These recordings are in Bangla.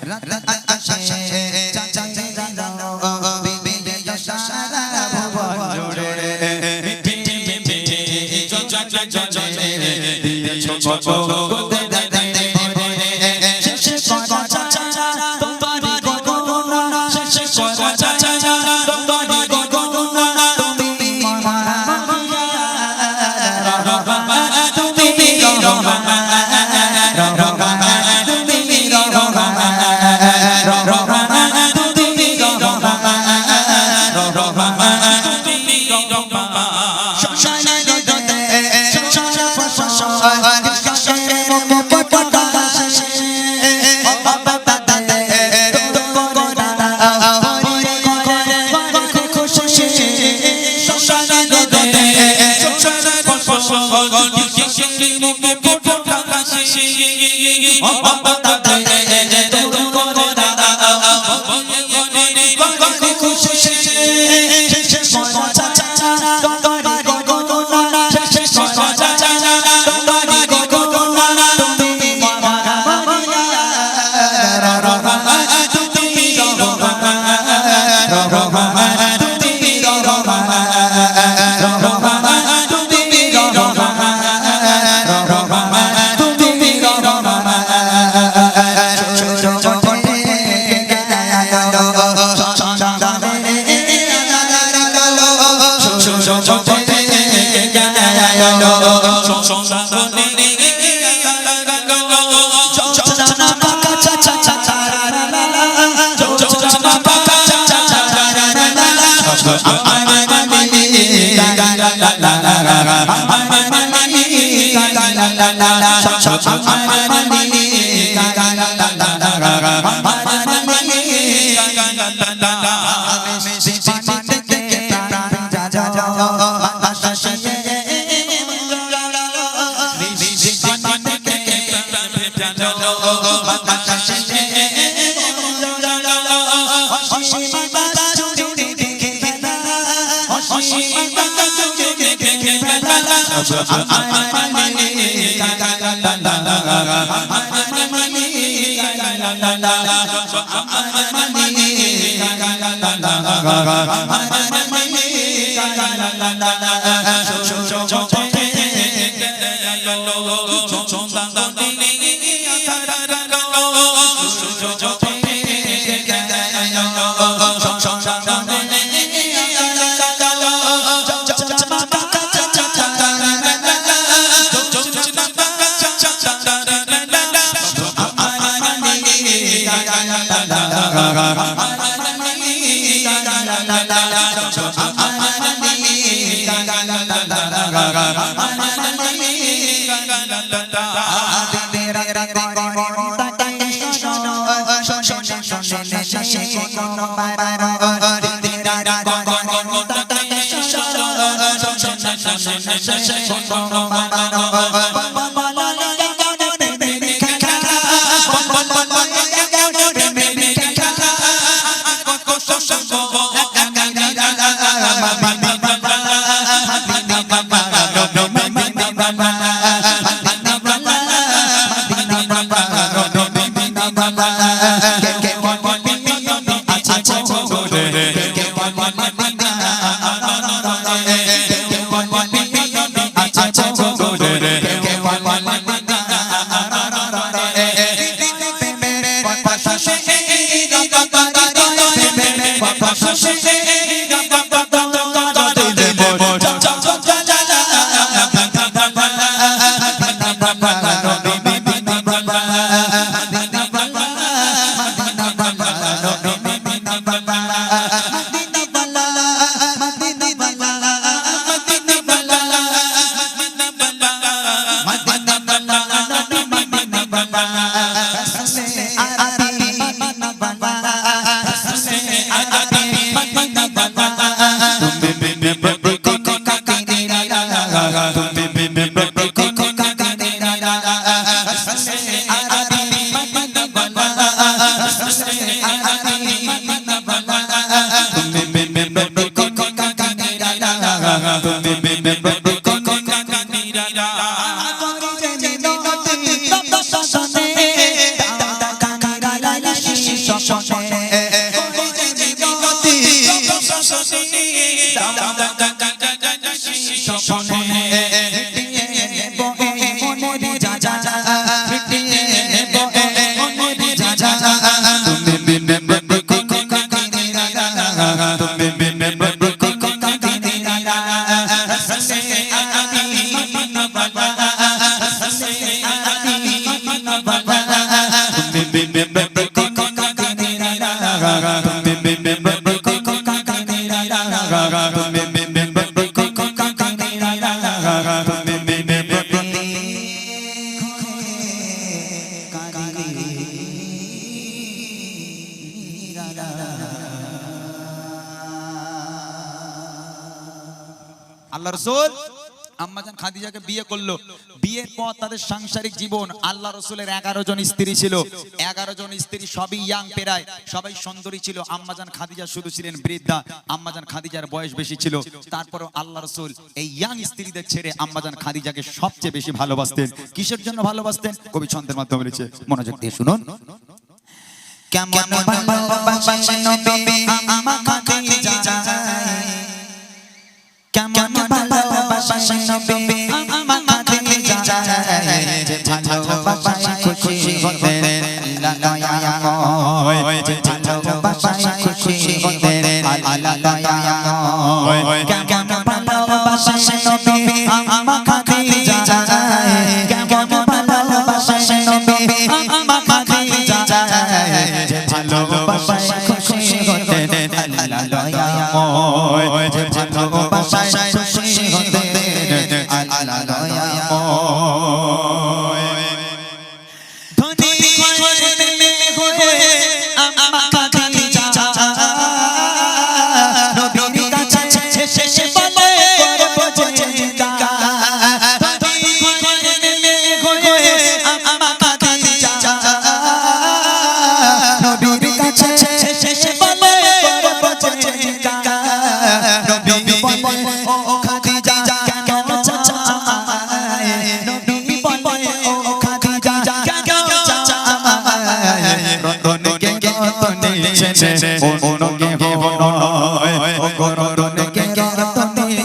রাত আকাশে চাঁদ জানো বিবিরে সারা ভুবন জুড়ে মিঠি মিঠি জজলে দিয়েছো কত Baba স্বপনে মিনতি স্বপনে মনে যা যা তুমি বিনে তুমি বিনে আল্লাহ রাসূল আম্মাজান খাদিজাকে বিয়ে করলো। বিয়ের পর তাদের সাংসারিক জীবন, আল্লাহ রাসূলের 11 জন স্ত্রী ছিল। 11 জন স্ত্রী সবই ইয়াং, প্রায় সবাই সুন্দরী ছিল। আম্মাজান খাদিজা শুধু ছিলেন বৃদ্ধা। আম্মাজান খাদিজার বয়স বেশি ছিল। তারপরেও আল্লাহ রাসূল এই ইয়াং স্ত্রীদের ছেড়ে আম্মাজান খাদিজাকে সবচেয়ে বেশি ভালোবাসতেন। কিসের জন্য ভালোবাসতেন? কবি ছন্দের মাধ্যমে বলেছে, মনোযোগ দিয়ে শুনুন। কেমন ভালোবাসেন নবী আম্মা খাদিজা, কেমন ভালোবাসেন নবী আম্মা খাদিজা, যে ভালোবাসায় খুশি হতেন আল্লাহ দয়াময়, যে ভালোবাসায় খুশি হতেন আল্লাহ দয়াময়। কেমন ভালোবাসেন নবী আম্মা খাদিজা, কেমন ভালোবাসেন নবী আম্মা খাদিজা, যে ভালোবাসায় খুশি হতেন আল্লাহ দয়াময়, যে ভালোবাসায় খুশি হতেন আল্লাহ দয়াময়। ধনী হয়ে আম্মা খাদিজা নবীর কাছে শেষে বলে করব জিন্দা, ধনী হয়ে আম্মা খাদিজা নবীর কাছে শেষে বলে করব জিন্দা। নবী বলে ও খাদিজা কেন চাচায়, নবী বলে ও খাদিজা কেন চাচায়, রতনকে রতনে অন্যকে নয়, ও রতনকে রতনে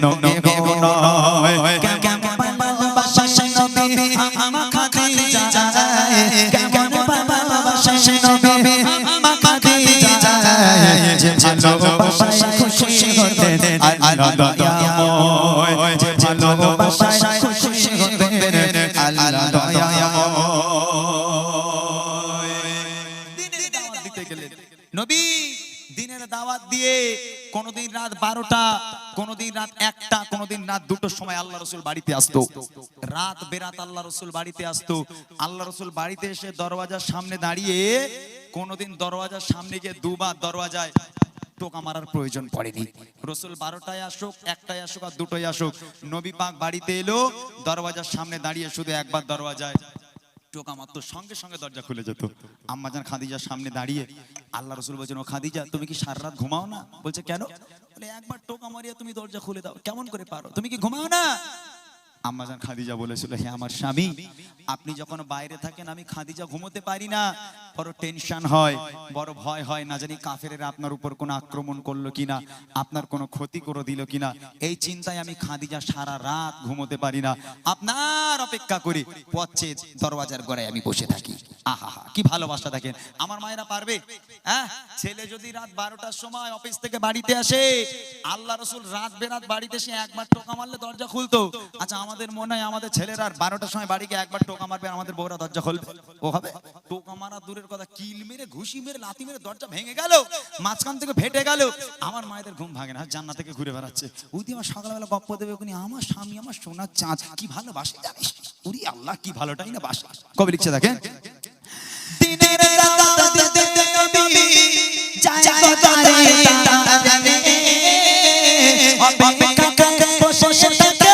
অন্যকে নয়। কেমন ভালোবাসেন নবী আম্মা খাদিজা, কেমন ভালোবাসেন নবী আম্মা খাদিজা, যে ভালোবাসায় খুশি হতেন আল্লাহ দয়াময়, যে ভালোবাসায় খুশি হতেন আল্লাহ দয়াময়। দিনের দাওয়াত দিতে গেলেন নবী। দিনের দাওয়াত দিয়ে কোনদিন রাত 12টা, কোনদিন রাত 1টা, কোনদিন রাত 2টোর সময় আল্লাহ রাসূল বাড়িতে আসতো। রাত বেরাত আল্লাহ রাসূল বাড়িতে আসতো। আল্লাহ রাসূল বাড়িতে এসে দরওয়াজার সামনে দাঁড়িয়ে, কোনদিন দরওয়াজার সামনে গিয়ে দুবার দরওয়াজায় টোকা মারার প্রয়োজন পড়েনি। রাসূল 12টায় আসুক, 1টায় আসুক আর 2টোয় আসুক, নবী পাক বাড়িতে এলো, দরওয়াজার সামনে দাঁড়িয়ে শুধু একবার দরওয়াজায় টোকা মারতো, সঙ্গে সঙ্গে দরজা খুলে যেত। আম্মাজান খাদিজার সামনে দাঁড়িয়ে আল্লাহ রাসূল বলছেন, ও খাদিজা তুমি কি সারা রাত ঘুমাও না? বলছে কেন? বলে একবার টোকা মারিয়া তুমি দরজা খুলে দাও, কেমন করে পারো? তুমি কি ঘুমাও না? আম্মাজান খাদিজা বলেছিল, হে আমার স্বামী, আপনি যখন বাইরে থাকেন আমি খাদিজা ঘুমোতে পারি না, বড় টেনশন হয়, বড় ভয় হয়, না জানি কাফেরেরা আপনার উপর কোনো আক্রমণ করলো কিনা, আপনার কোনো ক্ষতি করে দিল কিনা, এই চিন্তায় আমি খাদিজা সারা রাত ঘুমোতে পারি না, আপনার অপেক্ষা করি পথে দরওয়াজার গোড়ায় আমি বসে থাকি। আহা কি ভালোবাসা দেখেন আমার মায়েরা পারবে? হ্যাঁ, ছেলে যদি রাত 12টার সময় অফিস থেকে বাড়িতে আসে, আল্লাহ রাসূল রাত বেরাত বাড়িতে এসে একবার টোকা মারলে দরজা খুলতো। আচ্ছা আমাদের মনে হয় আমাদের ছেলেরা 12টার সময় বাড়ি গিয়ে একবার টোকা মারবে, আমাদের বউরা দরজা খুলবে? ও হবে? টোকা মারা দূরের কথা, কিল মেরে ঘুষি মেরে লাথি মেরে দরজা ভেঙে গেল, মাঝখান থেকে ফেটে গেল, আমার মায়েদের ঘুম ভাঙে না, জান্নাত থেকে ঘুরে বেড়াচ্ছে। ওইদি আমার সকালবেলা গপ্প দেবে, উনি আমার স্বামী আমার সোনার চাঁদ, কি ভালোবাসে জানিস? উরি আল্লাহ কি ভালোটাই না বাসা। কবি লিখছে দেখেন, দিনের দাওয়াত দিতে নবী যায় বাজারে তারে, অপেক্ষা করে বসে থাকে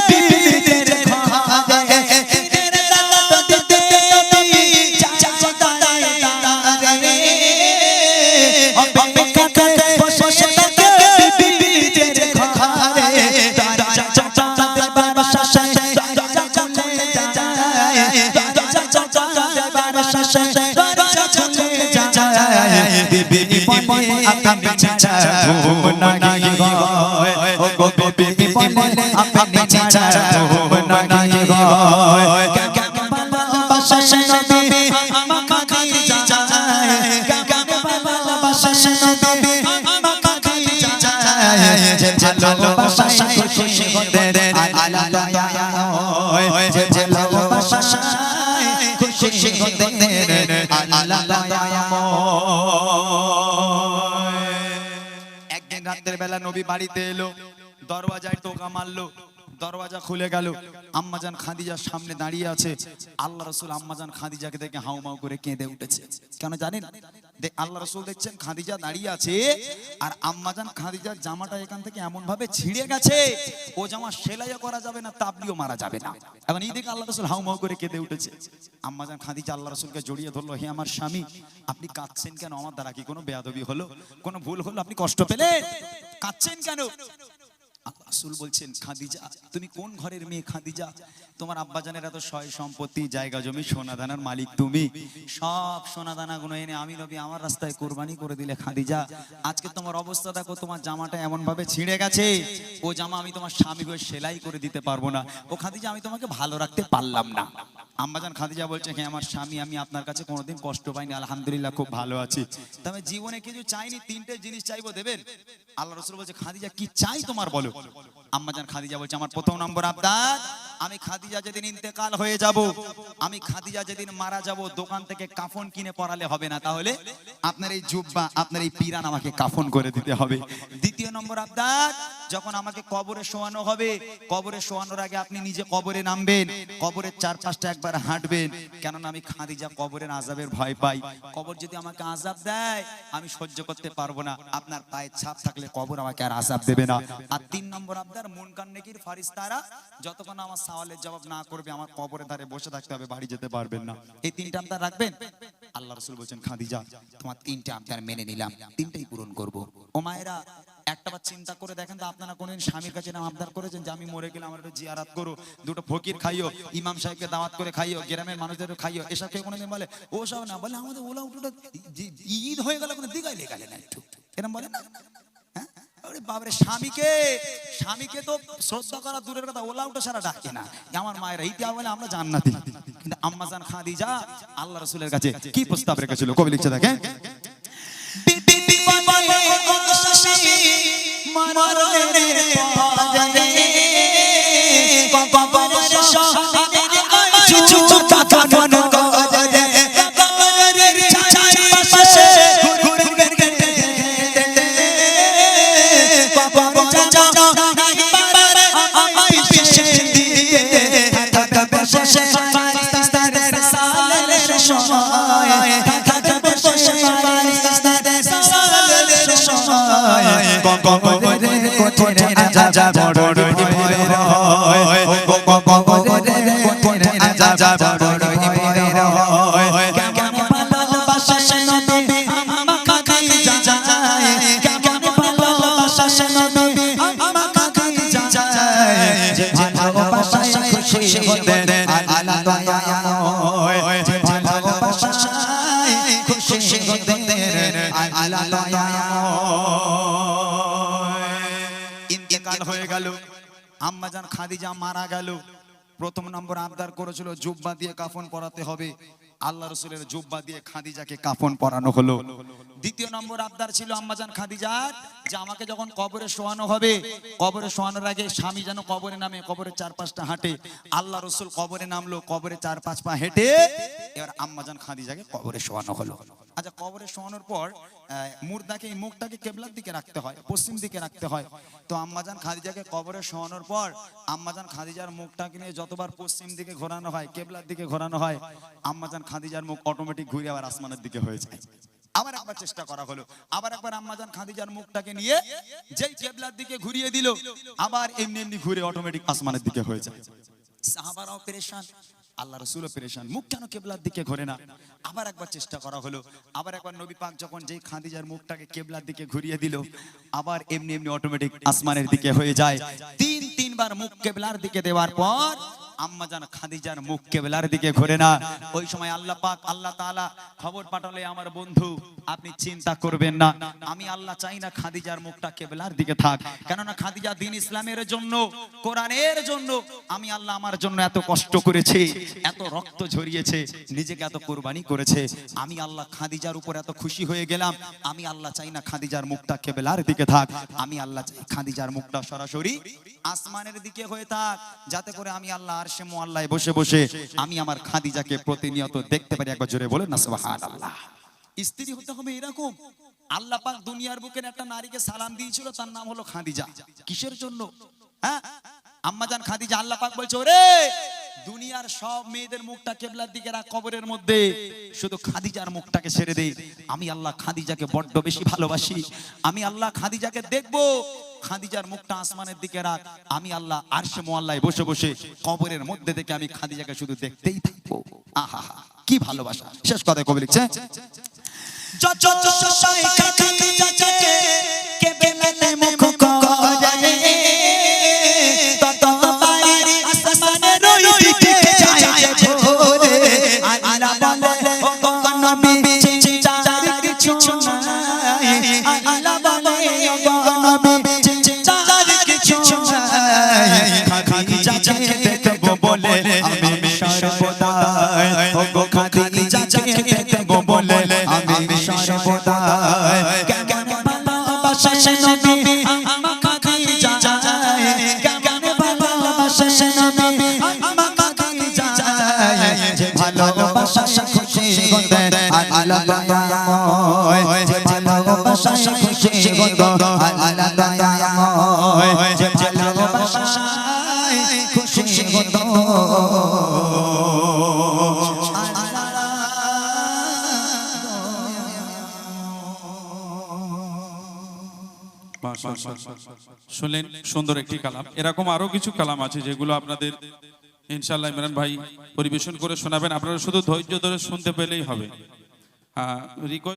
বিবিদের ঘরে। দিনের দাওয়াত দিতে নবী যায় বাজারে তারে, অপেক্ষা করে বসে থাকে বিবিদের ঘরে। দরজা চাচাদের বাসায় দরজা খুলে যায়, দরজা চাচাদের চলে যায় বিবি বলে আপনি ছাড়া ঘুম নাই হয় ও গো বিবি বলে আপনি ছাড়া ঘুম নাই হয় কেমন ভালোবাসা নবী আমাকে খাদিজা ভালোবাসা নবী আমাকে খাদিজা যে ভালোবাসায় খুশি হতে আল্লাহ দয়াময় যে ভালোবাসায় খুশি হতে আল্লাহ দয়াময়। একদিন রাতের বেলা নবী বাড়িতে এলো, দরওয়াজায় টোকা মারলো, দরওয়াজা খুলে গেল। আম্মাজান খাদিজার সামনে দাঁড়িয়ে আছে। আল্লাহ রাসূল আম্মাজান খাদিজাকে দেখে হাউমাউ করে কেঁদে উঠেছে। কেন জানেন? আল্লাহ রাসূল দেখছেন খাদিজা দাঁড়িয়ে আছে, আর আম্মাজান খাদিজার জামাটা এখান থেকে এমন ভাবে ছিঁড়ে গেছে, ও জামা সেলাইও করা যাবে না, তাবলিও মারা যাবে না। এখন এই দেখে আল্লাহ রাসূল হাউমাউ করে কেঁদে উঠেছে। আম্মাজান খাদিজা আল্লাহ রাসূলকে জড়িয়ে ধরলো, হে আমার স্বামী, আপনি কাঁদছেন কেন? আমার দ্বারা কি কোনো বেয়াদবি হলো, কোনো ভুল হলো, আপনি কষ্ট পেলেন? কাঁদছেন কেন? রাসূল বলছেন, খাদিজা তুমি কোন ঘরের মেয়ে খাদিজা? তোমার আব্বাজানের এত সয় সম্পত্তি, জায়গা জমি, সোনা দানার মালিক তুমি। সব সোনা দানাগুলো এনে আমি নবী আমার রাস্তায় কুরবানি করে দিলে খাদিজা। আজকে তোমার অবস্থা দেখো, তোমার জামাটা এমন ভাবে ছিঁড়ে গেছে, ও জামা আমি তোমার স্বামী হয়ে সেলাই করে দিতে পারবো না। ও খাদিজা আমি তোমাকে ভালো রাখতে পারলাম না। আম্মাজান খাদিজা বলছে, হ্যাঁ আমার স্বামী, আমি আপনার কাছে কোনোদিন কষ্ট পাইনি, আলহামদুলিল্লাহ খুব ভালো আছি। তবে জীবনে কিছু চাইনি, তিনটে জিনিস চাইবো, দেবেন? আল্লাহ রাসূল বলছে, খাদিজা কি চাই তোমার বলো। আম্মাজান খাদিজা বলছে, আমার প্রথম নম্বর আবদার, আমি খাদিজা যেদিন ইন্তেকাল হয়ে যাব, আমি খাদিজা যেদিন মারা যাব, দোকান থেকে কাফন কিনে পরালে হবে না, তাহলে আপনার এই জুব্বা, আপনার এই পিরান আমাকে কাফন করে দিতে হবে। দ্বিতীয় নম্বর আবদার, যখন আমাকে কবরে শোয়ানো হবে, কবরে শোয়ানোর আগে আপনি নিজে কবরে নামবেন, কবরের চারপাশটা একবার হাঁটবেন, কেননা আমি খাদিজা কবরের আযাবের ভয় পাই। কবর যদি আমাকে আযাব দেয় আমি সহ্য করতে পারবো না, আপনার পায়ের ছাপ থাকলে কবর আমাকে আর আযাব দেবে না। আর তিন নম্বর আবদার, মুনকার নেকির ফারিস্তারা যতক্ষণ আমার সওয়ালের জবাব না করবে আমার কবরের ধারে বসে থাকতে হবে, বাড়ি যেতে পারবেন না। এই তিনটা আবদার রাখবেন। আল্লাহ রাসূল বলেন, খাদিজা তোমার তিনটা আবদার মেনে নিলাম, তিনটাই পূরণ করব। ও মায়েরা, একটাবার চিন্তা করে দেখেন তো, আপনারা কোনদিন স্বামীর কাছে নাম আবদার করেছেন যে আমি মরে গেলে আমার একটু জিয়ারাত করো, দুটো ফকির খাইও, ইমাম সাহেবকে দাওয়াত করে খাইও, গ্রামের মানুষদেরও খাইও? এসব কেউ কোনোদিন বলে? ও সব না বলে, আমাদের ওলা উঠোটা ঈদ হয়ে গেল কোনো দিগাই লেগালে না একটু, এরকম বলে না? হ্যাঁ বাবারে, স্বামীকে তো শ্রদ্ধা করা দূরের কথা, ওলা উঠো সারা ডাকে না। আমার মায়েরা এই দেওয়া বলে আমরা জান্নাতি। কিন্তু আম্মাজান খাদিজা আল্লাহ রাসূলের কাছে কি প্রস্তাব রেখেছিল, কবি লিখছে দেখেন, ইন্তেকাল হয়ে গেল, আম্মাজান খাদিজা মারা গেল। প্রথম নম্বর আবদার করেছিল জুব্বা দিয়ে কাফন পরাতে হবে, আল্লাহ রাসূলের জুব্বা দিয়ে খাদিজাকে কাফন পরানো হলো। দ্বিতীয় নম্বর আবদার ছিল আম্মাজান খাদিজার, যে আমাকে যখন কবরে শোয়ানো হবে, কবরে শোয়ানোর আগে স্বামী যেন কবরে নামে, কবরের চারপাশটা হাঁটে। আল্লাহ রাসূল কবরে নামলো, কবরে 4-5 পা হেঁটে এবার আম্মাজান খাদিজাকে কবরে শোয়ানো হলো। আচ্ছা, কবরে শোয়ানোর পর মুর্দাকে, মুখটাকে কিবলার দিকে রাখতে হয়, পশ্চিম দিকে রাখতে হয়। তো আম্মাজান খাদিজাকে কবরে শোয়ানোর পর আম্মাজান খাদিজার মুখটাকে নিয়ে যতবার পশ্চিম দিকে ঘোরানো হয়, কিবলার দিকে ঘোরানো হয়, আম্মাজান খাদিজার মুখ অটোমেটিক ঘুরে আবার আসমানের দিকে হয়ে যায়। আবার একবার চেষ্টা করা হলো, আবার একবার আম্মাজান খাদিজার মুখটাকে নিয়ে যেই কিবলার দিকে ঘুরিয়ে দিল, আবার এমনি এমনি ঘুরে অটোমেটিক আসমানের দিকে হয়ে যায়। সাহাবারাও পেরেশান, আল্লাহ রাসূলও পেরেশান, মুখ কেন কিবলার দিকে ঘোরে না? আবার একবার চেষ্টা করা হলো, আবার একবার নবী পাক যখন যেই খাদিজার মুখটাকে কিবলার দিকে ঘুরিয়ে দিল, আবার এমনি এমনি অটোমেটিক আসমানের দিকে হয়ে যায়। তিনবার মুখ কিবলার দিকে দেওয়ার পর আম্মাজান খাদিজার মুখ কেবলার দিকে ঘুরে না। ওই সময় আল্লাহ পাক আল্লাহ তাআলা খবর পাঠালে, আমার বন্ধু আপনি চিন্তা করবেন না, আমি আল্লাহ চাই না খাদিজার মুখটা কেবলার দিকে থাক। কেননা খাদিজা দ্বীন ইসলামের জন্য, কোরআনের জন্য আমি আল্লাহ আমার জন্য এত কষ্ট করেছে, এত রক্ত ঝরিয়েছে, নিজেকে এত কোরবানি করেছে। আমি আল্লাহ খাদিজার উপর এত খুশি হয়ে গেলাম, আমি আল্লাহ চাই না খাদিজার মুখটা কেবলার দিকে থাক, আমি আল্লাহ চাই খাদিজার মুখটা সরাসরি আসমানের দিকে হয়ে থাক, যাতে করে আমি আল্লাহ আরশে মুআল্লায় বসে বসে আমি আমার খাদিজাকে প্রতিনিয়ত দেখতে পারি। একবার জোরে বলেন না সুবহানাল্লাহ। স্ত্রী হতে হবে এরকম। আল্লাহ পাক দুনিয়ার বুকের একটা নারীকে সালাম দিয়েছিল, তার নাম হলো খাদিজা। কিসের জন্য? হ্যাঁ, আম্মাজান খাদিজা, আল্লাহ পাক বলছে ওরে দুনিয়ার সব মেয়েদের মুখটা কেবলার দিকে রাখ, কবরের মধ্যে শুধু খাদিজার মুখটাকে ছেড়ে দে। আমি আল্লাহ খাদিজাকে বড্ড বেশি ভালোবাসি, আমি আল্লাহ খাদিজাকে দেখবো, খাদিজার মুখটা আসমানের দিকে রাখ, আমি আল্লাহ আরশে মুআল্লায় বসে বসে কবরের মধ্যে থেকে আমি খাদিজাকে শুধু দেখতেই থাকবো। আহা কি ভালোবাসা। শেষ কথা কবি লিখছে, যত সবাই খাদিজাকে কেবলাতে মুখ করে, তত বাড়ি আসমানের ওই দিকে যায় ঝরে। আল্লাহ বলে ও নবী চার কিছু নাই, আল্লাহ বলে ও নবী চার কিছু নাই, খাদিজাকে দেখবো বলে আমি সর্বদা, ও খাদিজাকে দেখবো বলে আমি সর্বদা। কেমন ভালোবাসা সে নবী আমার খাদিজা, কেমন ভালোবাসা সে নবী আমার খাদিজা, যে ভালোবাসা খুশি গদে আল্লাহ দয়াময়, যে ভালোবাসা খুশি গদে আল্লাহ দয়াময়, যে ভালোবাসা খুশি গদে শুনলেন সুন্দর একটি কালাম। এরকম আরো কিছু কালাম আছে যেগুলো আপনাদের ইনশাআল্লাহ ইমরান ভাই পরিবেশন করে শোনাবেন। আপনারা শুধু ধৈর্য ধরে শুনতে পেলেই হবে।